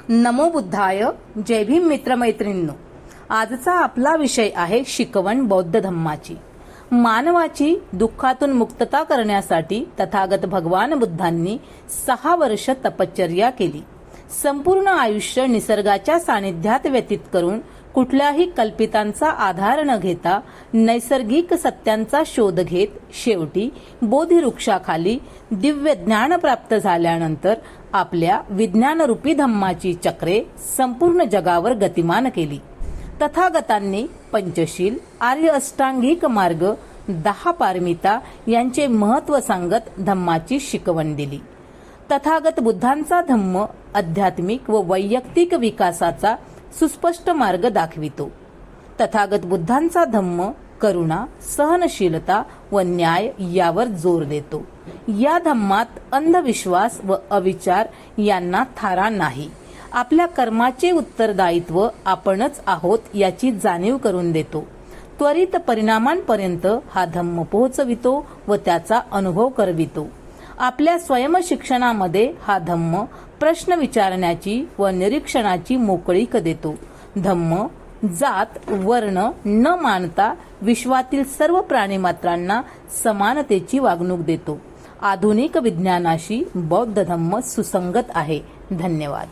नमो बुद्धाय. जय भीम मित्रमैत्रिणींनो. आजचा आपला विषय आहे शिकवण बौद्ध धम्माची. मानवाची दुःखातून मुक्तता करण्यासाठी तथागत भगवान बुद्धांनी 6 वर्ष तपश्चर्या केली. संपूर्ण आयुष्य निसर्गाच्या सानिध्यात व्यतीत करून कुठल्याही कल्पितांचा आधार न घेता नैसर्गिक सत्यांचा शोध घेत शेवटी बोधिवृक्षाखाली दिव्य ज्ञान प्राप्त झाल्यानंतर आपल्या विज्ञानरूपी धम्माची चक्रे संपूर्ण जगावर गतिमान केली. तथागतांनी पंचशील, आर्य अष्टांगिक मार्ग, 10 पारमिता यांचे महत्त्व सांगत धम्माची शिकवण दिली. तथागत बुद्धांचा धम्म आध्यात्मिक व वैयक्तिक विकासाचा सुस्पष्ट मार्ग दाखवितो. तथागत बुद्धांचा धम्म करुणा, सहनशीलता व न्याय यावर जोर देतो. या धम्मात अंधविश्वास व अविचार यांना थारा नाही. आपल्या कर्माचे उत्तरदायित्व आपणच आहोत याची जाणीव करून देतो. त्वरित परिणामांपर्यंत हा धम्म पोहोचवितो व त्याचा अनुभव करवितो. आपल्या स्वयंशिक्षणामध्ये हा धम्म प्रश्न विचारण्याची व निरीक्षणाची मोकळीक देतो. धम्म जात वर्ण न मानता विश्वातील सर्व प्राणीमात्रांना समानतेची वागणूक देतो. आधुनिक विज्ञानाशी बौद्ध धम्म सुसंगत आहे. धन्यवाद.